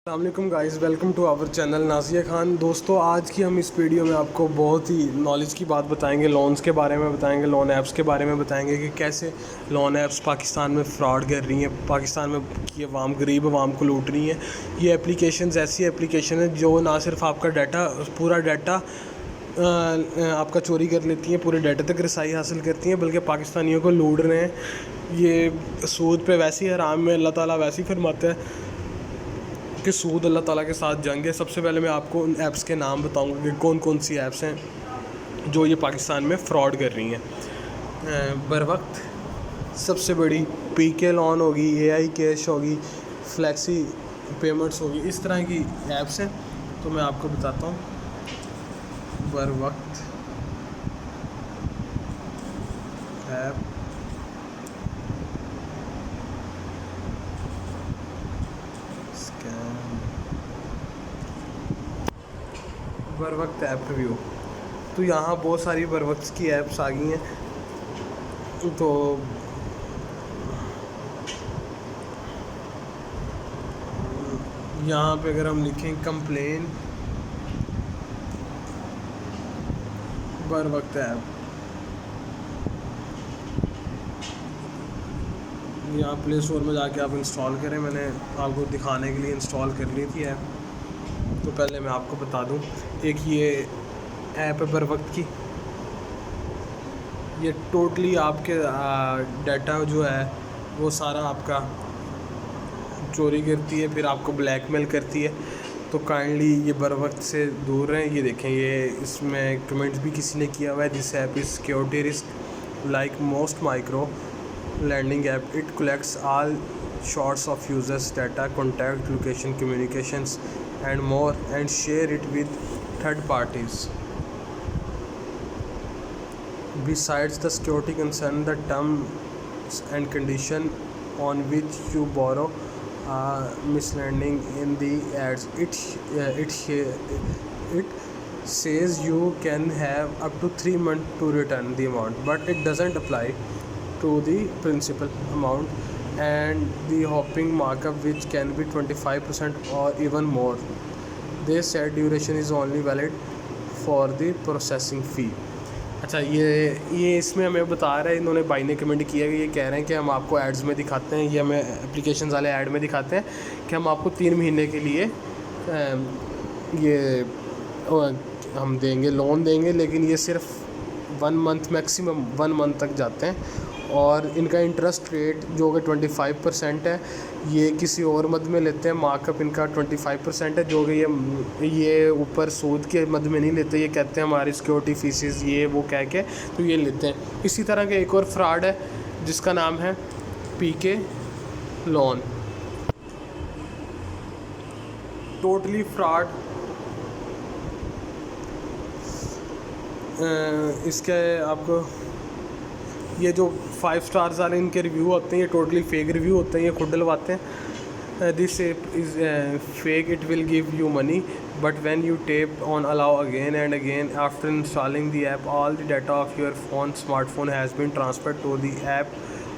अस्सलामुअलैकुम guys, welcome to our channel Nazia Khan. दोस्तों, आज की हम इस वीडियो में आपको बहुत ही नॉलेज की बात बताएंगे। लोन्स के बारे में बताएंगे, लोन ऐप्स के बारे में बताएंगे कि कैसे लोन ऐप्स पाकिस्तान में फ़्रॉड कर रही हैं, पाकिस्तान में की अवाम, गरीब अवाम को लूट रही हैं। ये एप्लीकेशंस ऐसी एप्लीकेशन है जो ना सिर्फ आपका डाटा, पूरा डाटा आपका चोरी कर लेती हैं, पूरे डाटा तक रसाई हासिल करती हैं, बल्कि पाकिस्तानियों को लूट रहे हैं। ये सूद पे वैसे ही हराम में अल्लाह ताला वैसे ही फरमाता है कि सूद अल्लाह ताला के साथ जंग है। सबसे पहले मैं आपको उन ऐप्स के नाम बताऊंगा कि कौन कौन सी ऐप्स हैं जो ये पाकिस्तान में फ़्रॉड कर रही हैं। बर वक्त सबसे बड़ी पीके लोन होगी, एआई कैश होगी, फ्लैक्सी पेमेंट्स होगी, इस तरह की ऐप्स हैं। तो मैं आपको बताता हूँ। बर वक्त ऐप, बर वक्त ऐप रिव्यू। तो यहाँ बहुत सारी बर वक्त की ऐप्स आ गई हैं। तो यहाँ पे अगर हम लिखें कंप्लेन बर वक्त ऐप, यहाँ प्ले स्टोर में जाके आप इंस्टॉल करें। मैंने आपको दिखाने के लिए इंस्टॉल कर ली थी ऐप। तो पहले मैं आपको बता दूं, एक ये ऐप है बर वक्त की। ये टोटली आपके डाटा जो है वो सारा आपका चोरी करती है, फिर आपको ब्लैकमेल करती है। तो काइंडली ये बर वक्त से दूर रहें। ये देखें, ये इसमें कमेंट्स भी किसी ने किया हुआ है, this app is security risk like most micro lending app. It collects all shots of users data, contact, location, communications and more, and share it with third parties. Besides the security concern, the terms and condition on which you borrow misleading in the ads. It says you can have up to 3 months to return the amount, but it doesn't apply to the principal amount and the hopping markup, which can be 25% or even more. They said duration is only valid for the processing fee. अच्छा, ये इसमें हमें बता रहा है, इन्होंने भाई ने कमेंट किया कि ये कह रहे हैं कि हम आपको एड्स में दिखाते हैं, ये हमें एप्लीकेशन वाले ऐड में दिखाते हैं कि हम आपको 3 महीने के लिए ये हम देंगे, लोन देंगे, लेकिन ये सिर्फ 1 मंथ, मैक्सिमम 1 मंथ तक जाते हैं। और इनका इंटरेस्ट रेट जो कि 25% है, ये किसी और मद में लेते हैं। मार्कअप इनका 25% है, जो कि ये ऊपर सूद के मद में नहीं लेते। ये कहते हैं हमारी सिक्योरिटी फीसेस ये वो कह के तो ये लेते हैं। इसी तरह का एक और फ्रॉड है जिसका नाम है पीके लोन। Totally fraud. इसके आपको ये जो 5 स्टार्स वाले इनके रिव्यू होते हैं, ये टोटली फेक रिव्यू होते हैं, ये खुद डलवाते हैं। This app is fake, it will give you money, but when you tap on allow again and again after installing the app, all the data of your smartphone has been transferred to the app,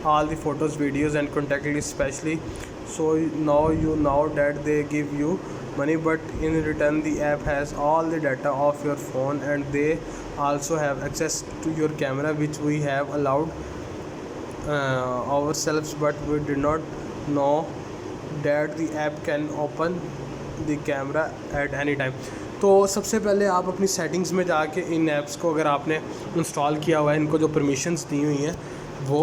all the photos, videos and contact list especially. So now you know that they give you money, but in return the app has all the data of your phone, and they also have access to your camera, which we have allowed ourselves, but we did not know that the app can open the camera at any time. तो सबसे पहले आप अपनी settings में जाके इन apps को, अगर आपने इंस्टॉल किया हुआ है, इनको जो परमिशंस दी हुई हैं वो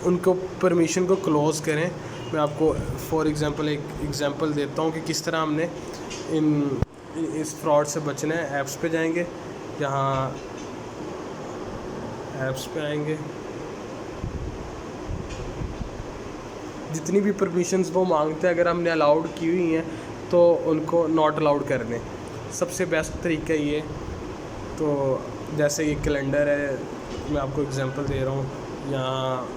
उनको परमिशन को क्लोज़ करें। मैं आपको फॉर एग्ज़ाम्पल एक एग्ज़ाम्पल देता हूँ कि किस तरह हमने इस फ्रॉड से बचना है। ऐप्स पे जाएंगे, यहाँ ऐप्स पे आएंगे, जितनी भी परमिशंस वो मांगते हैं अगर हमने अलाउड की हुई हैं तो उनको नॉट अलाउड कर दें। सबसे बेस्ट तरीका ये। तो जैसे ये कैलेंडर है, मैं आपको एग्ज़ाम्पल दे रहा हूँ। यहाँ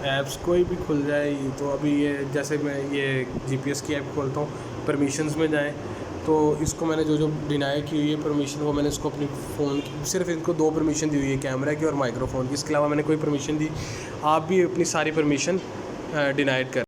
ऐप्स कोई भी खुल जाए, तो अभी ये जैसे मैं ये जीपीएस की ऐप खोलता हूँ, परमिशंस में जाएं तो इसको मैंने जो डिनाई की हुई है परमिशन, वो मैंने इसको अपनी फ़ोन की सिर्फ इनको 2 परमिशन दी हुई है, कैमरा की और माइक्रोफोन की। इसके अलावा मैंने कोई परमिशन दी। आप भी अपनी सारी परमिशन डिनाइड कर